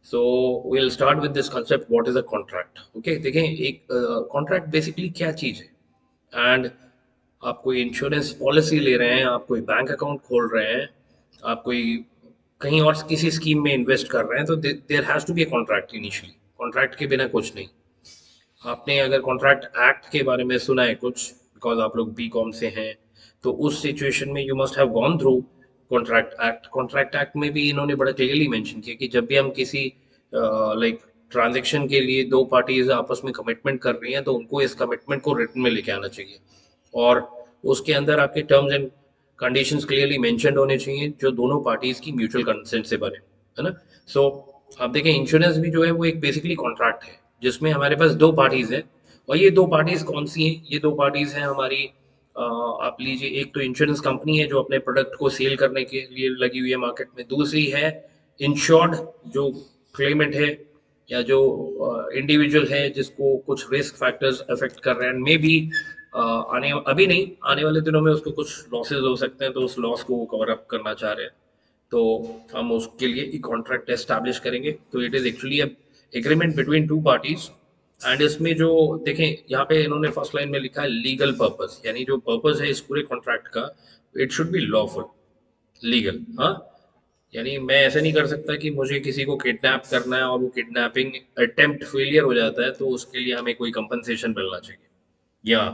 So we'll start with this concept, what is a contract. Okay, देखें एक contract basically क्या चीज़ है. And आप कोई इंश्योरेंस पॉलिसी ले रहे हैं, आप कोई बैंक अकाउंट खोल रहे हैं, आप कोई कहीं और किसी स्कीम में इन्वेस्ट कर रहे हैं, तो there has to be a contract initially. Contract के बिना कुछ नहीं. आपने अगर कॉन्ट्रैक्ट एक्ट के बारे में सुना है कुछ, बिकॉज आप लोग बी कॉम से हैं, तो उस सिचुएशन में you must have gone through contract act. Contract act में भी इन्होंने बड़ा क्लियरली मेंशन किया कि जब भी हम किसी लाइक ट्रांजेक्शन के लिए दो पार्टीज आपस में कमिटमेंट कर रही हैं, तो उनको इस कमिटमेंट को रिटन में लेके आना चाहिए. और उसके अंदर आपके terms and conditions clearly mentioned होने चाहिए, जो दोनों पार्टीज की म्यूचुअल कंसेंट से बने, है ना. सो आप देखें, इंश्योरेंस भी जो है वो एक बेसिकली कॉन्ट्रैक्ट है, जिसमें हमारे पास दो पार्टीज हैं. और ये दो पार्टीज कौन सी हैं? ये दो पार्टीज हैं हमारी, आप लीजिए, एक तो इंश्योरेंस कंपनी है जो अपने प्रोडक्ट को सेल करने के लिए लगी हुई है मार्केट में. दूसरी है इंश्योर्ड, जो क्लेमेंट है या जो इंडिविजुअल है जिसको कुछ रिस्क फैक्टर्स अफेक्ट कर रहे हैं, मे बी आने अभी नहीं, आने वाले दिनों में उसको कुछ लॉसेस हो सकते हैं, तो उस लॉस को वो कवर अप करना चाह रहे हैं. तो हम उसके लिए एक कॉन्ट्रैक्ट एस्टैब्लिश करेंगे. तो it is actually agreement between two parties. And इसमें जो देखें, यहाँ पे इन्होंने फर्स्ट लाइन में लिखा है लीगल पर्पस, यानी जो पर्पस है इस पूरे कॉन्ट्रैक्ट का, it should be lawful, legal. हाँ, यानी मैं ऐसा नहीं कर सकता कि मुझे किसी को किडनैप करना है और वो किडनैपिंग अटेम्प्ट फेलियर हो जाता है, तो उसके लिए हमें कोई कंपनसेशन मिलना चाहिए. या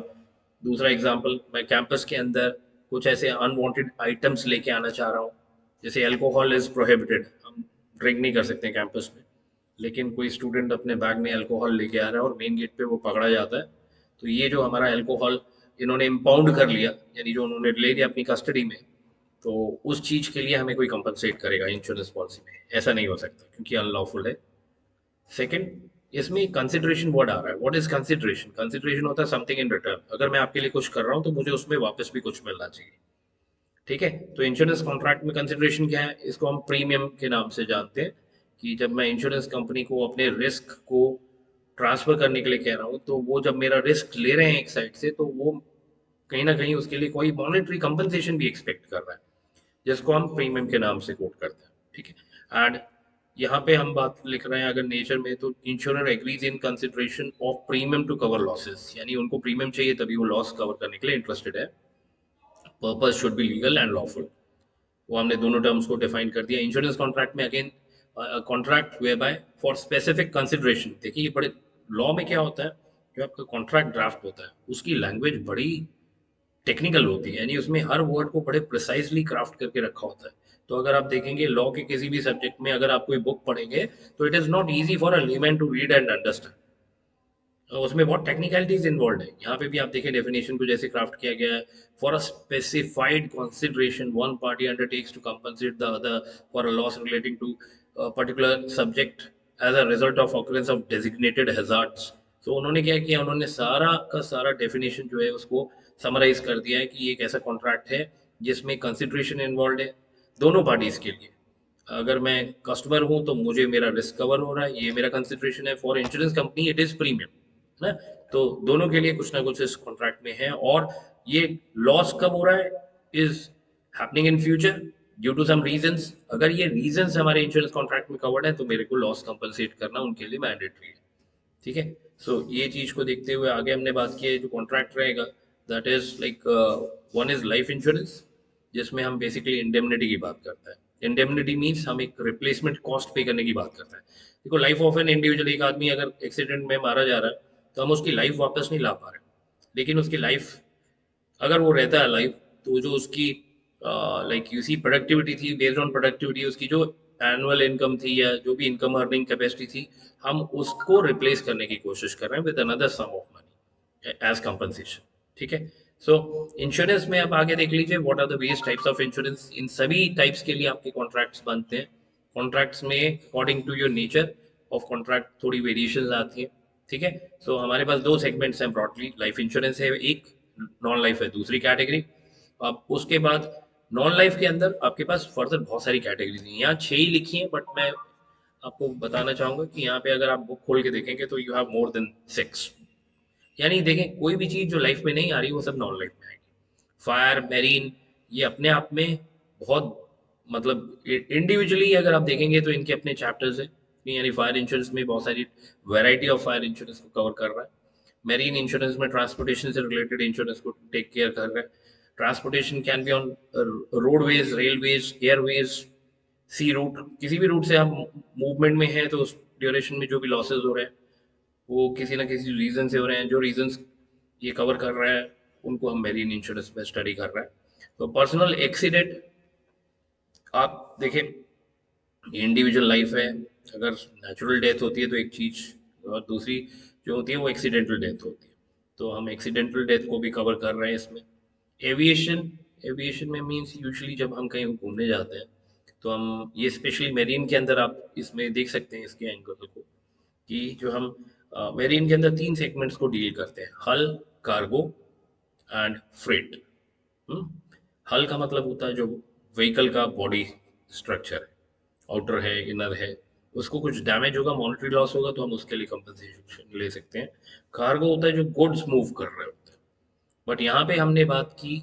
दूसरा एग्जांपल, मैं कैंपस के अंदर कुछ ऐसे अनवांटेड आइटम्स लेके आना चाह रहा हूँ. जैसे अल्कोहल इज प्रोहिबिटेड, हम ड्रिंक नहीं कर सकते कैंपस में, लेकिन कोई स्टूडेंट अपने बैग में अल्कोहल लेके आ रहा है और मेन गेट पे वो पकड़ा जाता है. तो ये जो हमारा अल्कोहल इन्होंने इम्पाउंड कर लिया, यानी जो उन्होंने ले लिया अपनी कस्टडी में, तो उस चीज़ के लिए हमें कोई कंपनसेट करेगा इंश्योरेंस पॉलिसी में. ऐसा नहीं हो सकता क्योंकि अनलॉफुल है. सेकंड, इसमें कंसिडरेशन वर्ड आ रहा है. What is consideration? कंसिडरेशन होता है समथिंग इन रिटर्न. अगर मैं आपके लिए कुछ कर रहा हूँ तो मुझे उसमें वापस भी कुछ मिलना चाहिए. ठीक है, तो इंश्योरेंस कॉन्ट्रैक्ट में कंसिडरेशन क्या है? इसको हम प्रीमियम के नाम से जानते हैं. कि जब मैं इंश्योरेंस कंपनी को अपने रिस्क को ट्रांसफर करने के लिए कह रहा हूँ, तो वो जब मेरा रिस्क ले रहे हैं एक साइड से, तो वो कहीं ना कहीं उसके लिए कोई मॉनेटरी कंपनसेशन भी एक्सपेक्ट कर रहा है, जिसको हम प्रीमियम के नाम से कोट करते हैं. ठीक है. एंड यहाँ पे हम बात लिख रहे हैं अगर नेचर में, तो insurer agrees in consideration of premium to cover losses, यानी उनको प्रीमियम चाहिए तभी वो लॉस कवर करने के लिए इंटरेस्टेड है. Purpose should be legal and lawful. वो हमने दोनों टर्म्स को डिफाइन कर दिया. इंश्योरेंस कॉन्ट्रैक्ट में again, contract way by for specific consideration. देखिए, ये बड़े लॉ में क्या होता है, जो आपका कॉन्ट्रैक्ट ड्राफ्ट होता है उसकी लैंग्वेज बड़ी टेक्निकल होती है, यानी उसमें हर वर्ड को बड़े प्रिसाइजली क्राफ्ट करके रखा होता है. तो अगर आप देखेंगे लॉ के किसी भी सब्जेक्ट में, अगर आप कोई बुक पढ़ेंगे, तो it is not easy for a layman to read and understand. उसमें बहुत टेक्निकलिटीज इन्वॉल्व है. यहाँ पे भी आप देखें डेफिनेशन को जैसे क्राफ्ट किया गया है. For a specified consideration one party undertakes to compensate the other for a loss relating to particular subject as a result of occurrence of designated hazards. तो उन्होंने क्या किया, उन्होंने सारा का सारा डेफिनेशन जो है उसको समराइज कर दिया है कि ये एक ऐसा कॉन्ट्रैक्ट है जिसमें कंसिडरेशन इन्वॉल्व है दोनों पार्टीज के लिए. अगर मैं कस्टमर हूं तो मुझे मेरा रिस्क कवर हो रहा है, ये मेरा कंसिडरेशन है. For insurance company it is premium, है ना. तो दोनों के लिए कुछ ना कुछ इस कॉन्ट्रैक्ट में है. और ये लॉस कब हो रहा है, is happening in future due to some reasons. अगर ये रीजंस हमारे इंश्योरेंस कॉन्ट्रैक्ट में कवर्ड है, तो मेरे को लॉस कंपनसेट करना उनके लिए मैंडेटरी है. ठीक है. सो ये चीज को देखते हुए आगे हमने बात की है, जो कॉन्ट्रैक्ट रहेगा, that is like, one is life insurance, जिसमें हम बेसिकली इंडेमनिटी की बात करते हैं. इंडेमनिटी मीन्स हम एक रिप्लेसमेंट कॉस्ट पे करने की बात करते हैं. देखो, लाइफ ऑफ एन इंडिविजुअल, एक आदमी अगर एक्सीडेंट में मारा जा रहा है, तो हम उसकी लाइफ वापस नहीं ला पा रहे, लेकिन उसकी लाइफ, अगर वो रहता है लाइफ, तो जो उसकी लाइक यू सी प्रोडक्टिविटी थी, बेस्ड ऑन प्रोडक्टिविटी, उसकी जो एनुअल इनकम थी या जो भी इनकम अर्निंग कैपेसिटी थी, हम उसको रिप्लेस करने की कोशिश कर रहे हैं with another sum of money as compensation. ठीक है. सो इंश्योरेंस में आप आगे देख लीजिए, what are the various types of insurance. इन सभी टाइप्स के लिए आपके कॉन्ट्रैक्ट्स बनते हैं. कॉन्ट्रैक्ट्स में according to your nature of contract थोड़ी वेरिएशन आती है. ठीक है. सो हमारे पास दो सेगमेंट्स हैं ब्रॉडली. लाइफ इंश्योरेंस है एक, नॉन लाइफ है दूसरी कैटेगरी. अब उसके बाद नॉन लाइफ के अंदर आपके पास फर्दर बहुत सारी कैटेगरीज हैं. यहाँ 6 ही लिखी हैं, बट मैं आपको बताना चाहूंगा कि यहाँ पे अगर आप बुक खोल के देखेंगे तो यू हैव मोर देन 6. यानी देखें, कोई भी चीज जो लाइफ में नहीं आ रही वो सब नॉन लाइफ में आएगी. फायर, मेरीन, ये अपने आप में बहुत, मतलब इंडिविजुअली अगर आप देखेंगे तो इनके अपने चैप्टर्स हैं. यानी फायर इंश्योरेंस में बहुत सारी वैरायटी ऑफ फायर इंश्योरेंस को कवर कर रहा है। मेरीन इंश्योरेंस में ट्रांसपोर्टेशन से रिलेटेड इंश्योरेंस को टेक केयर कर रहा है। Transportation can be on roadways, railways, airways, sea route, किसी भी रूट से हम मूवमेंट में हैं तो उस ड्यूरेशन में जो भी लॉसेस हो रहे हैं वो किसी ना किसी रीजन से हो रहे हैं। जो रीजंस ये कवर कर रहा है उनको हम मेरीन इंश्योरेंस में स्टडी कर रहे हैं। तो पर्सनल एक्सीडेंट आप देखें, ये इंडिविजुअल लाइफ है। अगर नेचुरल डेथ होती है तो एक चीज, और दूसरी जो होती है वो एक्सीडेंटल डेथ होती है। तो हम एक्सीडेंटल डेथ को भी कवर कर रहे हैं इसमें। एविएशन, एविएशन में मीन्स यूजुअली जब हम कहीं घूमने जाते हैं तो हम ये स्पेशली मेरीन के अंदर आप इसमें देख सकते हैं इसके एंगल को, कि जो हम मेरीन के अंदर तीन सेगमेंट्स को डील करते हैं: हल, कार्गो एंड फ्रेट। हल का मतलब होता है जो व्हीकल का बॉडी स्ट्रक्चर है, आउटर है, इनर है, उसको कुछ डैमेज होगा, मॉनेटरी लॉस होगा तो हम उसके लिए कंपनसेशन ले सकते हैं। कार्गो होता है जो गुड्स मूव कर रहे होते हैं। बट यहाँ पे हमने बात की,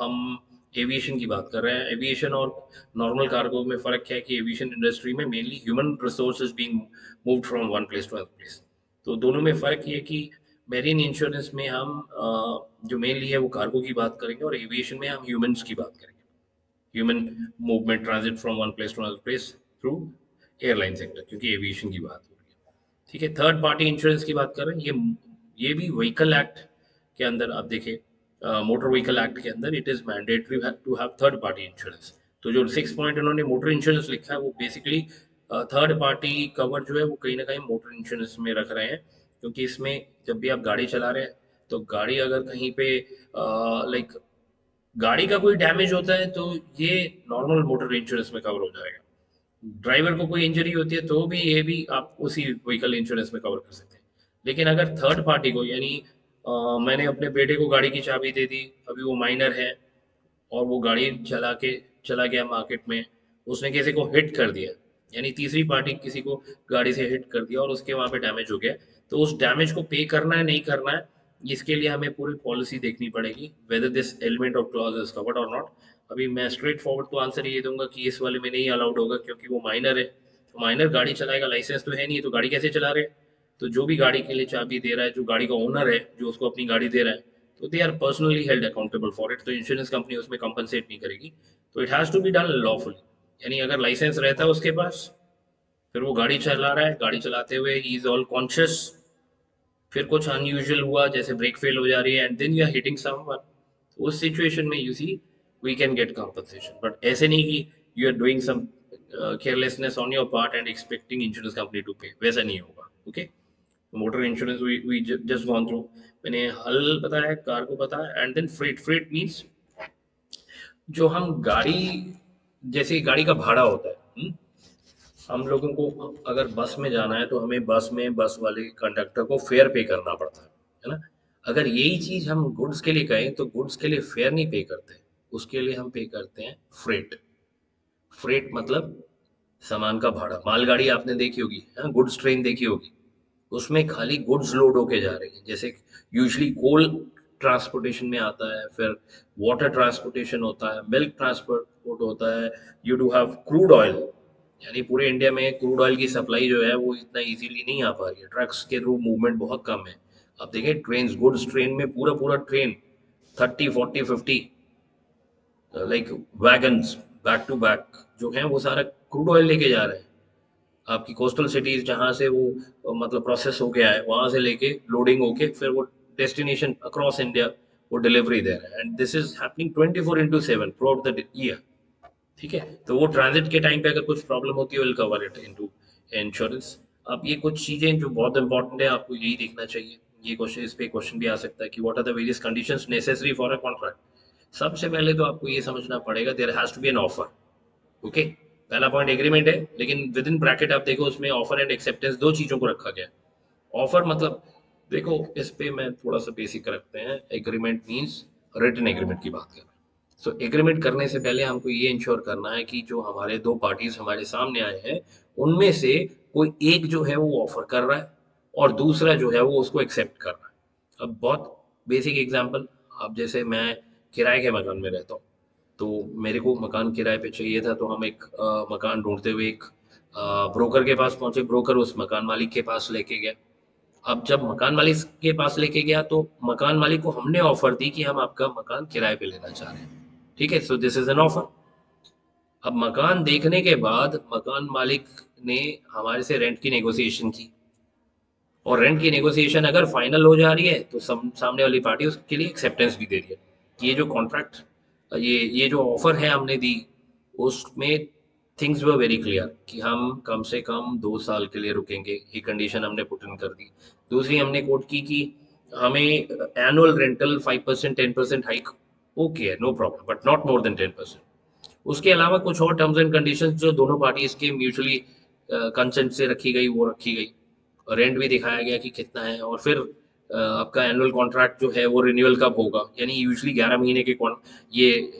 हम एविएशन की बात कर रहे हैं। एविएशन और नॉर्मल कार्गो में फ़र्क क्या है कि एविएशन इंडस्ट्री में mainly human resources being moved from one place to another place. तो दोनों में फ़र्क ये है कि मेरीन इंश्योरेंस में हम जो मेनली है वो कार्गो की बात करेंगे, और एविएशन में हम ह्यूमंस की बात करेंगे। Human movement, transit from one place to another place through airline sector, क्योंकि एविएशन की बात हो रही है। ठीक है, थर्ड पार्टी इंश्योरेंस की बात कर रहे हैं। ये भी व्हीकल एक्ट के अंदर आप देखें, मोटर व्हीकल एक्ट के अंदर it is mandatory to have third party insurance. तो जो 6 पॉइंट उन्होंने मोटर इंश्योरेंस लिखा है वो बेसिकली थर्ड पार्टी कवर जो है वो कहीं ना कहीं मोटर इंश्योरेंस में रख रहे हैं। क्योंकि इसमें जब भी आप गाड़ी चला रहे हैं तो गाड़ी अगर कहीं पे लाइक गाड़ी का कोई डैमेज होता है तो ये नॉर्मल मोटर इंश्योरेंस में कवर हो जाएगा। ड्राइवर को कोई इंजरी होती है तो भी ये भी आप उसी व्हीकल इंश्योरेंस में कवर कर सकते हैं। लेकिन अगर थर्ड पार्टी को, यानी मैंने अपने बेटे को गाड़ी की चाबी दे दी, अभी वो माइनर है और वो गाड़ी चला के चला गया मार्केट में, उसने किसी को हिट कर दिया, यानी तीसरी पार्टी किसी को गाड़ी से हिट कर दिया और उसके वहां पे डैमेज हो गया, तो उस डैमेज को पे करना है नहीं करना है, इसके लिए हमें पूरी पॉलिसी देखनी पड़ेगी, whether this element of clause is covered और नॉट। अभी मैं स्ट्रेट फॉरवर्ड तो आंसर ये दूंगा कि इस वाले में नहीं अलाउड होगा, क्योंकि वो माइनर है। तो माइनर गाड़ी चलाएगा, लाइसेंस तो है नहीं, तो गाड़ी कैसे चला रहे हैं? तो जो भी गाड़ी के लिए चाबी दे रहा है, जो गाड़ी का ओनर है, जो उसको अपनी गाड़ी दे रहा है, तो they are personally held accountable for it. तो इंश्योरेंस कंपनी उसमें कंपनसेट नहीं करेगी। तो it has to be done lawfully, यानी अगर लाइसेंस रहता है उसके पास, फिर वो गाड़ी चला रहा है, गाड़ी चलाते हुए ही इज ऑल कॉन्शियस, फिर कुछ अनयूजुअल हुआ जैसे ब्रेक फेल हो जा रही है and then you are hitting someone, तो उस सिचुएशन में you see we can get compensation. But ऐसे नहीं कि you are doing some carelessness on your part and expecting insurance company to pay, वैसा नहीं होगा। Okay, motor insurance we just gone through. मैंने हल बताया, कार को बताया, and then freight. Freight means जो हम गाड़ी, जैसे गाड़ी का भाड़ा होता है, हम लोगों को अगर बस में जाना है तो हमें बस में बस वाले कंडक्टर को फेयर पे करना पड़ता है ना? अगर यही चीज हम गुड्स के लिए कहें तो गुड्स के लिए फेयर नहीं पे करते, उसके लिए हम पे करते हैं फ्रेट। फ्रेट मतलब सामान का भाड़ा। मालगाड़ी आपने देखी होगी, गुड्स ट्रेन देखी होगी, उसमें खाली गुड्स लोड होके जा रही है। जैसे यूजली कोल ट्रांसपोर्टेशन में आता है, फिर वाटर ट्रांसपोर्टेशन होता है, मिल्क ट्रांसपोर्ट होता है, you do have crude oil, यानी पूरे इंडिया में क्रूड ऑयल की सप्लाई जो है वो इतना इजीली नहीं आ पा रही है, ट्रक्स के थ्रू मूवमेंट बहुत कम है। आप देखें ट्रेन, गुड्स ट्रेन में पूरा पूरा train 30 40 50 like wagons back to back जो हैं वो सारा क्रूड ऑयल लेके जा रहे हैं। आपकी कोस्टल सिटीज जहाँ से वो मतलब प्रोसेस हो गया है वहां से लेके लोडिंग होके फिर वो डेस्टिनेशन अक्रॉस इंडिया वो डिलीवरी दे रहा है, and this is happening 24/7 through out the year. ठीक है, तो वो ट्रांजिट के टाइम पे अगर कुछ प्रॉब्लम होती है will cover it into insurance. अब ये कुछ चीजें जो बहुत इंपॉर्टेंट है आपको यही देखना चाहिए। ये क्वेश्चन, इस पे क्वेश्चन भी आ सकता है कि what are the various conditions necessary for a contract. सबसे पहले तो आपको ये समझना पड़ेगा there has to be an offer. Okay, पहला पॉइंट एग्रीमेंट है, लेकिन विद इन ब्रैकेट आप देखो उसमें ऑफर एंड एक्सेप्टेंस दो चीजों को रखा गया है। ऑफर मतलब देखो, इस पे मैं थोड़ा सा बेसिक रखते हैं। एग्रीमेंट मींस रिटन एग्रीमेंट की बात कर रहे हैं। सो एग्रीमेंट करने से पहले हमको ये इंश्योर करना है कि जो हमारे दो पार्टीज हमारे सामने आए हैं उनमें से कोई एक जो है वो ऑफर कर रहा है और दूसरा जो है वो उसको एक्सेप्ट कर रहा है। अब बहुत बेसिक एग्जांपल, अब जैसे मैं किराए के मकान में रहता हूँ, तो मेरे को मकान किराए पे चाहिए था, तो हम एक मकान ढूंढते हुए एक ब्रोकर के पास पहुंचे, ब्रोकर उस मकान मालिक के पास लेके गया। अब जब मकान मालिक के पास लेके गया तो मकान मालिक को हमने ऑफर दी कि हम आपका मकान किराए पे लेना चाह रहे हैं, ठीक है, सो दिस इज एन ऑफर। अब मकान देखने के बाद मकान मालिक ने हमारे से रेंट की नेगोशिएशन की, और रेंट की नेगोशिएशन अगर फाइनल हो जा रही है तो सामने वाली पार्टी उसके लिए एक्सेप्टेंस भी दे रही है कि ये जो कॉन्ट्रैक्ट, ये जो ऑफर है हमने दी, उसमें थिंग्स वर वेरी क्लियर कि हम कम से कम 2 साल के लिए रुकेंगे, ये कंडीशन हमने पुट इन कर दी। दूसरी हमने कोट की कि हमें एनुअल रेंटल 5% 10% हाइक ओके है, no problem, but not more than 10%। उसके अलावा कुछ और टर्म्स एंड कंडीशंस जो दोनों पार्टीज के म्यूचुअली कंसेंट से रखी गई वो रखी गई, रेंट भी दिखाया गया कि कितना है, और फिर आपका एनुअल कॉन्ट्रैक्ट जो है वो रिन्यूअल कब होगा, यानी यूजुअली 11 महीने के ये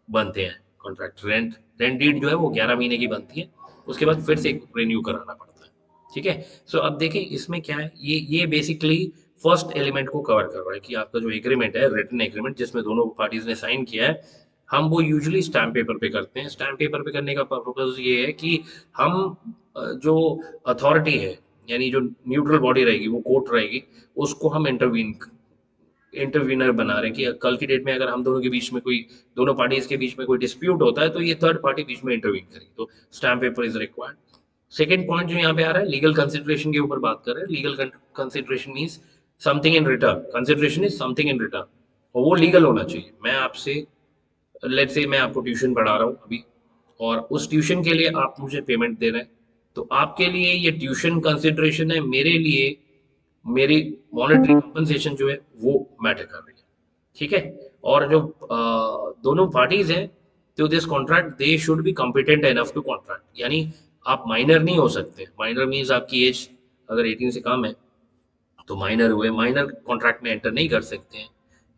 बनते हैं कॉन्ट्रैक्ट, रेंट डीड जो है वो 11 महीने की बनती है, उसके बाद फिर से रिन्यू कराना पड़ता है, ठीक है। सो अब देखें इसमें क्या है, ये बेसिकली फर्स्ट एलिमेंट को कवर कर रहा है कि आपका जो एग्रीमेंट है, रिटन एग्रीमेंट जिसमें दोनों पार्टीज ने साइन किया है, हम वो यूजुअली स्टैम्प पेपर पे करते हैं। स्टैम्प पेपर पे करने का पर्पज ये है कि हम जो अथॉरिटी है, यानी जो न्यूट्रल बॉडी रहेगी, वो कोर्ट रहेगी, उसको हम इंटरवीनर बना रहे हैं कि कल की डेट में अगर हम दोनों के बीच में कोई, दोनों पार्टीज के बीच में कोई डिस्प्यूट होता है तो ये थर्ड पार्टी बीच में इंटरवीन करेगी, तो stamp paper is required. Second point जो यहाँ पे आ रहा है, लीगल कंसिडरेशन के ऊपर बात कर रहे हैं। Legal consideration means something in return, consideration is something in return, और वो लीगल होना चाहिए। मैं आपसे, लेट्स से मैं आपको ट्यूशन पढ़ा रहा हूँ अभी, और उस ट्यूशन के लिए आप मुझे पेमेंट दे रहे हैं, तो आपके लिए ये ट्यूशन कंसिडरेशन है, मेरे लिए मेरी मॉनेटरी कंपनसेशन जो है वो मैटर कर रही है, ठीक है। और जो दोनों पार्टीज हैं, तो this contract they should be competent enough to contract, यानी आप माइनर नहीं हो सकते। माइनर मीन्स आपकी एज अगर 18 से कम है तो माइनर हुए, माइनर कॉन्ट्रैक्ट में एंटर नहीं कर सकते हैं।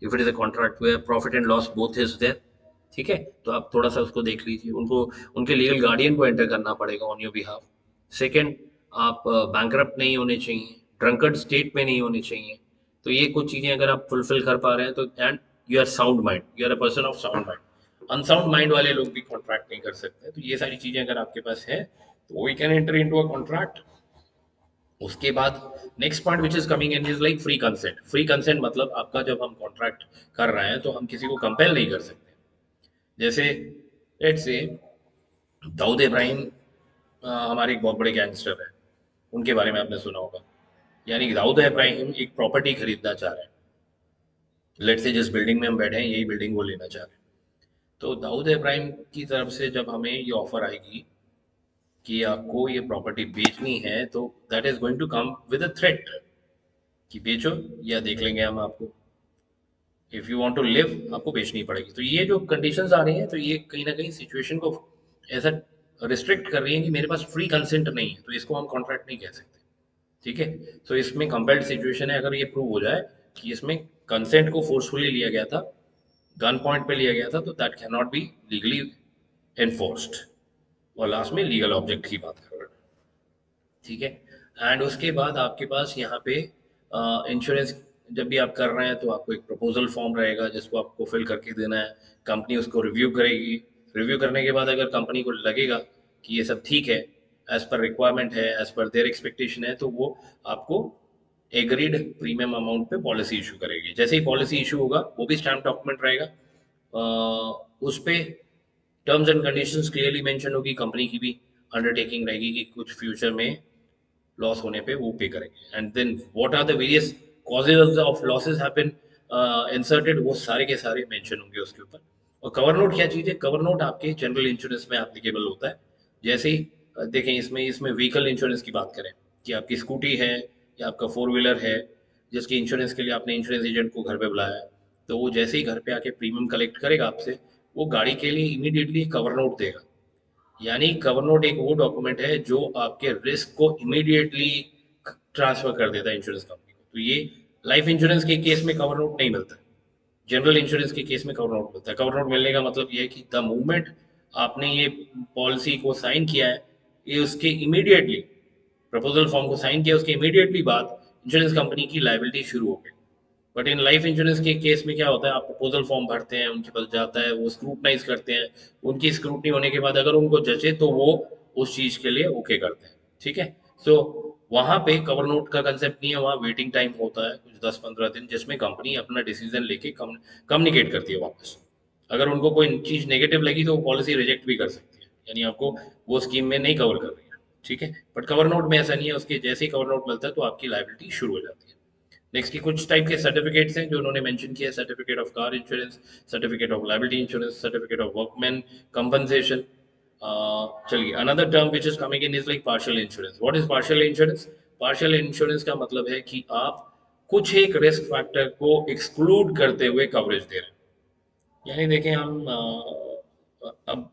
If it is a contract where profit and loss both is there, ठीक है, तो आप थोड़ा सा उसको देख लीजिए, उनको उनके लीगल गार्डियन को एंटर करना पड़ेगा ऑन योर बिहाफ। सेकंड, आप बैंकरप्ट नहीं होने चाहिए, ड्रंकर्ड स्टेट में नहीं होने चाहिए। तो ये कुछ चीज़ें अगर आप फुलफिल कर पा रहे हैं तो, and you are sound mind, you are a person of sound mind. Unsound mind वाले लोग भी कॉन्ट्रैक्ट नहीं कर सकते, तो ये सारी चीज़ें अगर आपके पास है तो we can enter into a contract. उसके बाद next point which is coming in is like free consent. Free consent मतलब आपका, जब हम कॉन्ट्रैक्ट कर रहे हैं तो हम किसी को कंपेल नहीं कर सकते। जैसे लेट्स से दाऊद इब्राहिम हमारे एक बहुत बड़े गैंगस्टर है, उनके बारे में आपने सुना होगा। यानी दाऊद इब्राहिम एक प्रॉपर्टी खरीदना चाह रहे हैं, लेट्स से जिस बिल्डिंग में हम बैठे हैं यही बिल्डिंग वो लेना चाह रहे हैं। तो दाऊद इब्राहिम की तरफ से जब हमें ये ऑफर आएगी कि आपको ये प्रॉपर्टी बेचनी है, तो that is going to come with a threat कि बेचो या देख लेंगे हम आपको, if you want to live आपको बेचनी पड़ेगी। तो ये जो कंडीशंस आ रही हैं, तो ये कहीं ना कहीं सिचुएशन को ऐसा रिस्ट्रिक्ट कर रही है कि मेरे पास फ्री कंसेंट नहीं है, तो इसको हम कॉन्ट्रैक्ट नहीं कह सकते, ठीक है। तो इसमें कंपेल्ड सिचुएशन है, अगर ये प्रूव हो जाए कि इसमें कंसेंट को फोर्सफुली लिया गया था, गन पॉइंट पे लिया गया था, तो that can not be legally enforced. और लास्ट में लीगल ऑब्जेक्ट की बात कर रहे हैं, ठीक है। एंड उसके बाद आपके पास यहाँ पे इंश्योरेंस जब भी आप कर रहे हैं तो आपको एक प्रपोजल फॉर्म रहेगा जिसको आपको फिल करके देना है। कंपनी उसको रिव्यू करेगी, रिव्यू करने के बाद अगर कंपनी को लगेगा कि ये सब ठीक है, एज पर रिक्वायरमेंट है, एज पर देयर एक्सपेक्टेशन है, तो वो आपको एग्रीड प्रीमियम अमाउंट पे पॉलिसी इशू करेगी। जैसे ही पॉलिसी इशू होगा, वो भी स्टैम्प डॉक्यूमेंट रहेगा, उस पे terms and conditions clearly mention होगी, कंपनी की भी अंडरटेकिंग रहेगी कि कुछ फ्यूचर में लॉस होने पे वो पे करेंगे। And then what are the various causes of losses have been inserted, वो सारे के सारे मेंशन होंगे उसके ऊपर। और कवर नोट क्या चीज़ है? कवर नोट आपके जनरल इंश्योरेंस में एप्लीकेबल होता है। जैसे ही देखें, इसमें व्हीकल इंश्योरेंस की बात करें कि आपकी स्कूटी है या आपका फोर व्हीलर है, जिसकी इंश्योरेंस के लिए आपने इंश्योरेंस एजेंट को घर पे बुलाया है, तो वो जैसे ही घर पे आके प्रीमियम कलेक्ट करेगा आपसे, वो गाड़ी के लिए इमीडिएटली कवर नोट देगा। यानी कवर नोट एक वो डॉक्यूमेंट है जो आपके रिस्क को इमीडिएटली ट्रांसफर कर देता है इंश्योरेंस कंपनी को। तो ये लाइफ इंश्योरेंस के केस में कवर नोट नहीं मिलता है, जनरल इंश्योरेंस के केस में कवर नोट मिलता है। कवर नोट मिलने का मतलब ये है कि द मूवमेंट आपने ये पॉलिसी को साइन किया है, ये उसके इमीडिएटली, प्रपोजल फॉर्म को साइन किया उसके इमीडिएटली बाद इंश्योरेंस कंपनी की लाइबिलिटी शुरू हो गई। बट इन लाइफ इंश्योरेंस के केस में क्या होता है, आप प्रपोजल फॉर्म भरते हैं, उनके पास जाता है, वो स्क्रूटनाइज करते हैं, उनकी स्क्रूटनी होने के बाद अगर उनको जचे तो वो उस चीज के लिए ओके करते हैं, ठीक है। सो वहां पे कवर नोट का कंसेप्ट नहीं है, वहां वेटिंग टाइम होता है कुछ 10-15 दिन, जिसमें कंपनी अपना डिसीजन लेके कम्युनिकेट करती है वापस। अगर उनको कोई चीज नेगेटिव लगी तो वो पॉलिसी रिजेक्ट भी कर सकती है, यानी आपको वो स्कीम में नहीं कवर कर रही है, ठीक है। बट कवर नोट में ऐसा नहीं है, उसके जैसे ही कवर नोट मिलता है तो आपकी लाइबिलिटी शुरू हो जाती है। नेक्स्ट की कुछ टाइप के सर्टिफिकेट्स हैं जो उन्होंने मेंशन किया है: certificate of car insurance, certificate of liability insurance, certificate of workman compensation. चलिए, another term which is coming in is like partial insurance. What is partial insurance? Partial insurance का मतलब है कि आप कुछ एक रिस्क फैक्टर को एक्सक्लूड करते हुए कवरेज दे रहे हैं। यानी देखें, हम अब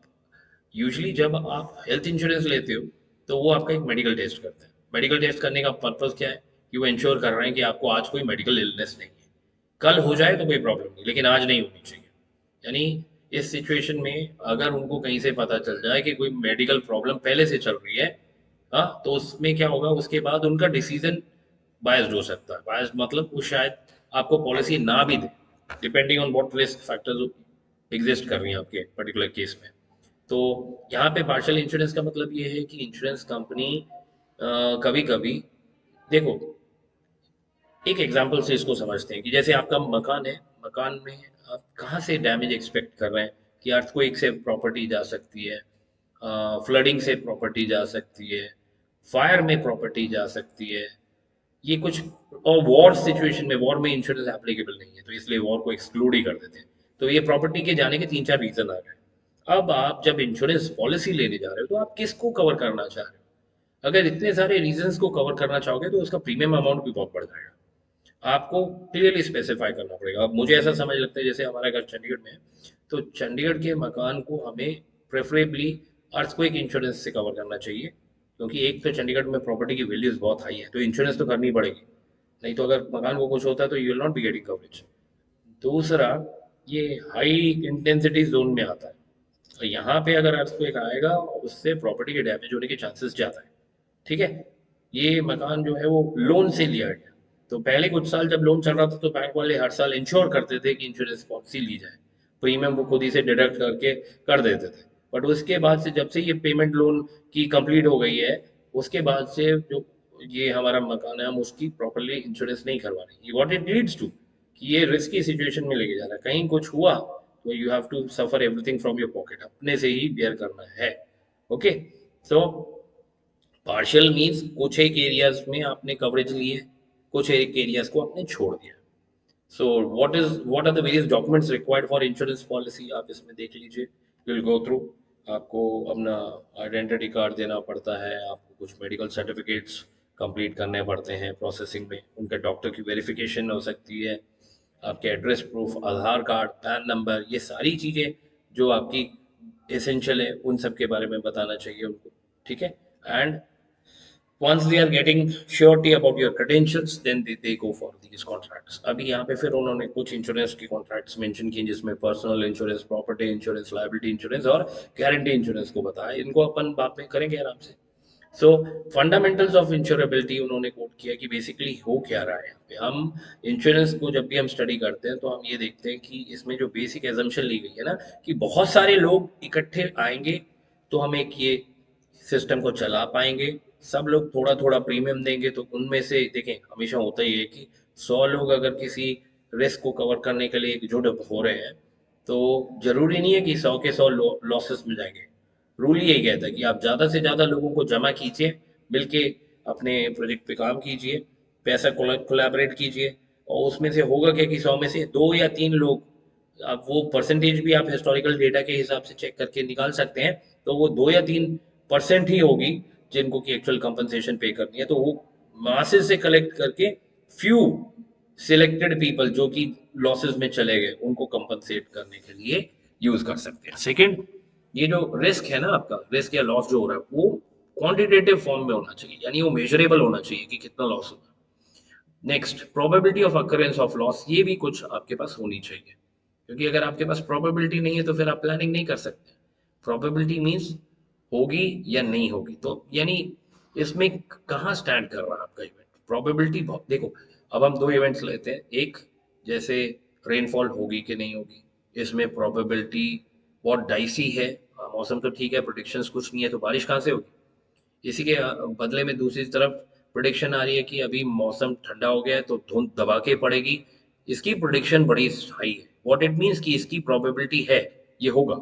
यूजली जब आप हेल्थ इंश्योरेंस लेते हो तो वो आपका एक मेडिकल टेस्ट करते हैं। मेडिकल टेस्ट करने का पर्पस क्या है? कि वो इंश्योर कर रहे हैं कि आपको आज कोई मेडिकल इलनेस नहीं है, कल हो जाए तो कोई प्रॉब्लम नहीं, लेकिन आज नहीं होनी चाहिए। यानी इस सिचुएशन में अगर उनको कहीं से पता चल जाए कि कोई मेडिकल प्रॉब्लम पहले से चल रही है, हाँ, तो उसमें क्या होगा, उसके बाद उनका डिसीजन बायस्ड हो सकता है। बायस्ड मतलब वो शायद आपको पॉलिसी ना भी दे, depending on what risk factors exist कर रही हैं आपके पर्टिकुलर केस में। तो यहाँ पे पार्शियल इंश्योरेंस का मतलब ये है कि इंश्योरेंस कंपनी कभी कभी, देखो, एक एग्जांपल से इसको समझते हैं कि जैसे आपका मकान है, मकान में आप कहाँ से डैमेज एक्सपेक्ट कर रहे हैं? कि अर्थक्वेक से प्रॉपर्टी जा सकती है, फ्लडिंग से प्रॉपर्टी जा सकती है, फायर में प्रॉपर्टी जा सकती है, ये कुछ। और वॉर सिचुएशन में, वॉर में इंश्योरेंस एप्लीकेबल नहीं है, तो इसलिए वॉर को एक्सक्लूड ही कर देते हैं। तो ये प्रॉपर्टी के जाने के 3-4 रीजन आ गए। अब आप जब इंश्योरेंस पॉलिसी लेने जा रहे हो तो आप किसको कवर करना चाह रहे हो? अगर इतने सारे रीजंस को कवर करना चाहोगे तो उसका प्रीमियम अमाउंट भी बहुत बढ़ जाएगा। आपको क्लियरली स्पेसिफाई करना पड़ेगा। अब मुझे ऐसा समझ लगता है, जैसे हमारा घर चंडीगढ़ में है, तो चंडीगढ़ के मकान को हमें प्रेफरेबली अर्थक्वेक इंश्योरेंस से कवर करना चाहिए, क्योंकि एक तो चंडीगढ़ में प्रॉपर्टी की वैल्यूज बहुत हाई है, तो इंश्योरेंस तो करनी पड़ेगी। नहीं तो अगर मकान को कुछ होता है तो you will not be getting coverage. दूसरा, ये हाई इंटेंसिटी जोन में आता है, तो यहाँ पे अगर अर्थक्वेक आएगा उससे प्रॉपर्टी के डैमेज होने के चांसेस ज़्यादा है, ठीक है। ये मकान जो है वो लोन से लिया गया, तो पहले कुछ साल जब लोन चल रहा था तो बैंक वाले हर साल इंश्योर करते थे कि इंश्योरेंस पॉलिसी ली जाए, प्रीमियम वो खुद ही से डिडक्ट करके कर देते थे। बट उसके बाद से, जब से ये पेमेंट लोन की कंप्लीट हो गई है, उसके बाद से जो ये हमारा मकान है, हम उसकी प्रॉपरली इंश्योरेंस नहीं करवा रहे। व्हाट इट लीड्स टू, कि ये रिस्की सिचुएशन में लेके जा रहा है, कहीं कुछ हुआ तो you have to suffer everything from your pocket, अपने से ही बेयर करना है। ओके, सो पार्शियल मीन्स कुछ एक एरियाज में आपने कवरेज ली है, कुछ एक एरियाज को आपने छोड़ दिया। So what are the various documents required for insurance policy, आप इसमें देख लीजिए, विल गो थ्रू। आपको अपना आइडेंटिटी कार्ड देना पड़ता है, आपको कुछ मेडिकल सर्टिफिकेट्स कंप्लीट करने पड़ते हैं प्रोसेसिंग में, उनके डॉक्टर की वेरिफिकेशन हो सकती है, आपके एड्रेस प्रूफ, आधार कार्ड, पैन नंबर, ये सारी चीज़ें जो आपकी एसेंशियल है, उन सब के बारे में बताना चाहिए उनको, ठीक है। And once they are getting surety about your credentials, then they go for these contracts. अभी यहाँ पे फिर उन्होंने कुछ इंश्योरेंस की कॉन्ट्रैक्ट्स मेंशन किए, जिसमें personal insurance, property insurance, liability insurance और गारंटी इंश्योरेंस को बताया। इनको अपन बाद में करेंगे आराम से। सो फंडामेंटल्स ऑफ इंश्योरेबिलिटी उन्होंने कोट किया कि बेसिकली हो क्या रहा है यहाँ पे। हम इंश्योरेंस को जब भी हम स्टडी करते हैं तो हम ये देखते हैं कि इसमें जो बेसिक एजम्पशन ली गई है ना, कि बहुत सारे लोग इकट्ठे आएंगे तो हम एक ये सिस्टम को चला पाएंगे, सब लोग थोड़ा थोड़ा प्रीमियम देंगे, तो उनमें से देखें, हमेशा होता ही है कि 100 लोग अगर किसी रिस्क को कवर करने के लिए एकजुट हो रहे हैं, तो जरूरी नहीं है कि 100 के 100 लॉसेस में जाएंगे। रूल ही यही कहता है कि आप ज़्यादा से ज़्यादा लोगों को जमा कीजिए, मिलके अपने प्रोजेक्ट पे काम कीजिए, पैसा कोलैबोरेट कीजिए, और उसमें से होगा क्या कि 100 में से 2 या 3 लोग, अब वो परसेंटेज भी आप हिस्टोरिकल डेटा के हिसाब से चेक करके निकाल सकते हैं, तो वो 2 या 3% ही होगी जिनको कि एक्चुअल कंपनसेशन पे करनी है। तो वो मासेस से कलेक्ट करके फ्यू सिलेक्टेड पीपल जो कि लॉसेस में चले गए, उनको कंपनसेट करने के लिए यूज कर सकते हैं। सेकंड, ये जो रिस्क है ना, आपका रिस्क या लॉस जो हो रहा है, वो क्वांटिटेटिव फॉर्म में होना चाहिए, यानी वो मेजरेबल होना चाहिए कि कितना लॉस होगा। Next, probability of occurrence of loss, ये भी कुछ आपके पास होनी चाहिए, क्योंकि अगर आपके पास प्रोबेबिलिटी नहीं है तो फिर आप प्लानिंग नहीं कर सकते। प्रोबेबिलिटी मीन्स होगी या नहीं होगी, तो यानी इसमें कहाँ स्टैंड कर रहा है आपका इवेंट। प्रोबेबिलिटी बहुत, देखो, अब हम 2 इवेंट्स लेते हैं। एक, जैसे रेनफॉल होगी कि नहीं होगी, इसमें प्रोबेबिलिटी बहुत डाइसी है। मौसम तो ठीक है, प्रोडिक्शंस कुछ नहीं है, तो बारिश कहाँ से होगी? इसी के बदले में दूसरी तरफ प्रिडिक्शन आ रही है कि अभी मौसम ठंडा हो गया है तो धुंध दबा के पड़ेगी। इसकी प्रिडिक्शन बड़ी हाई है। व्हाट इट मीन्स कि इसकी प्रोबेबिलिटी है, ये होगा,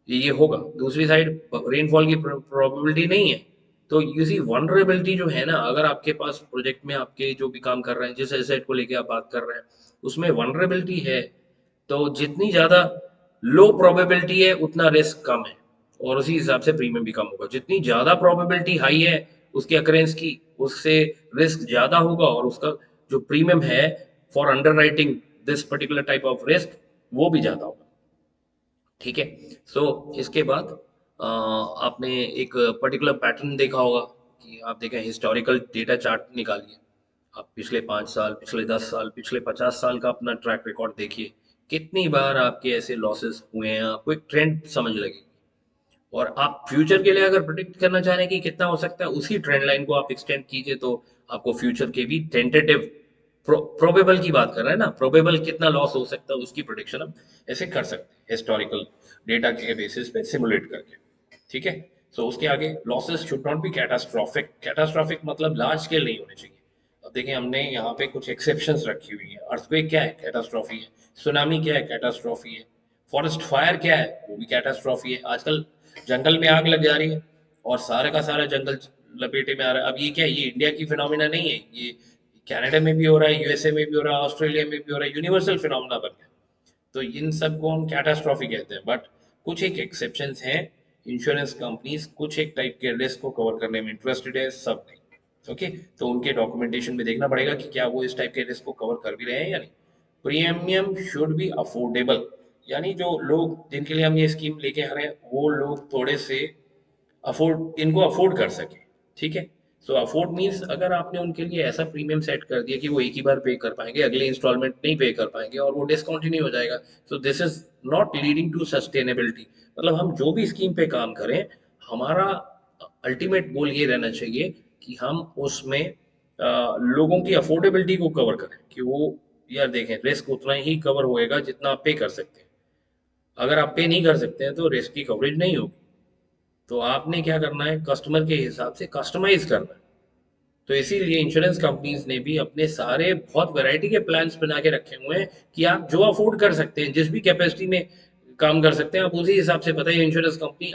ये होगा। दूसरी साइड रेनफॉल की प्रोबेबिलिटी नहीं है। तो यू सी वनरेबिलिटी जो है ना, अगर आपके पास प्रोजेक्ट में आपके जो भी काम कर रहे हैं, जिस एसेट को लेके आप बात कर रहे हैं, उसमें वनरेबिलिटी है, तो जितनी ज़्यादा लो प्रोबेबिलिटी है उतना रिस्क कम है, और उसी हिसाब से प्रीमियम भी कम होगा। जितनी ज़्यादा प्रोबेबिलिटी हाई है उसके अकरेंस की, उससे रिस्क ज़्यादा होगा, और उसका जो प्रीमियम है for underwriting this particular type of risk, वो भी ज़्यादा होगा। ठीक है। सो इसके बाद आपने एक पर्टिकुलर पैटर्न देखा होगा कि आप देखें हिस्टोरिकल डेटा चार्ट निकालिए। आप पिछले 5 साल, पिछले 10 साल, पिछले 50 साल का अपना ट्रैक रिकॉर्ड देखिए, कितनी बार आपके ऐसे लॉसेस हुए हैं, आपको एक ट्रेंड समझ लगेगी। और आप फ्यूचर के लिए अगर प्रिडिक्ट करना चाह रहे हैं कि कितना हो सकता है, उसी ट्रेंड लाइन को आप एक्सटेंड कीजिए, तो आपको फ्यूचर के भी टेंटेटिव प्रोबेबल की बात कर रहे हैं ना, प्रोबेबल कितना लॉस हो सकता है उसकी प्रोडिक्शन हम ऐसे कर सकते हैं हिस्टोरिकल डेटा के बेसिस पे सिमुलेट करके। ठीक है। सो उसके आगे, losses should not be catastrophic. Catastrophic मतलब लार्ज स्केल नहीं होने चाहिए। अब देखिए, हमने यहाँ पे कुछ एक्सेप्शंस रखी हुई है। अर्थक्वेक क्या है? कैटास्ट्रॉफी है। सुनामी क्या है? कैटास्ट्रॉफी है। फॉरेस्ट फायर क्या है? वो भी कैटास्ट्रॉफी है। आजकल जंगल में आग लग जा रही है और सारे का सारा जंगल लपेटे में आ रहा है। अब ये क्या है? ये इंडिया की फिनोमिना नहीं है, ये कनाडा में भी हो रहा है, यूएसए में भी हो रहा है, ऑस्ट्रेलिया में भी हो रहा है, यूनिवर्सल फिनोमिना बन गया। तो इन सब को हम कैटास्ट्रॉफी कहते हैं। बट कुछ एक एक्सेप्शंस हैं। इंश्योरेंस कंपनीज कुछ एक टाइप के रिस्क को कवर करने में इंटरेस्टेड है, सब नहीं। ओके। तो उनके डॉक्यूमेंटेशन में देखना पड़ेगा कि क्या वो इस टाइप के रिस्क को कवर कर भी रहे हैं या नहीं। प्रीमियम शुड बी अफोर्डेबल, यानी जो लोग जिनके लिए हम ये स्कीम लेके आ रहे हैं, वो लोग थोड़े से अफोर्ड, इनको अफोर्ड कर सके। ठीक है। सो अफोर्ड मीन्स अगर आपने उनके लिए ऐसा प्रीमियम सेट कर दिया कि वो एक ही बार पे कर पाएंगे, अगले इंस्टॉलमेंट नहीं पे कर पाएंगे और वो डिसकंटिन्यू हो जाएगा, so this is not leading to sustainability. मतलब हम जो भी स्कीम पे काम करें, हमारा अल्टीमेट गोल ये रहना चाहिए कि हम उसमें लोगों की अफोर्डेबिलिटी को कवर करें, कि वो, यार देखें, रिस्क उतना ही कवर होएगा जितना आप पे कर सकते हैं। अगर आप पे नहीं कर सकते हैं तो रिस्क की कवरेज नहीं होगी। तो आपने क्या करना है, कस्टमर के हिसाब से कस्टमाइज करना है। तो इसीलिए इंश्योरेंस कंपनीज ने भी अपने सारे बहुत वैरायटी के प्लान्स बना के रखे हुए हैं कि आप जो अफोर्ड कर सकते हैं, जिस भी कैपेसिटी में काम कर सकते हैं, आप उसी हिसाब से बताइए इंश्योरेंस कंपनी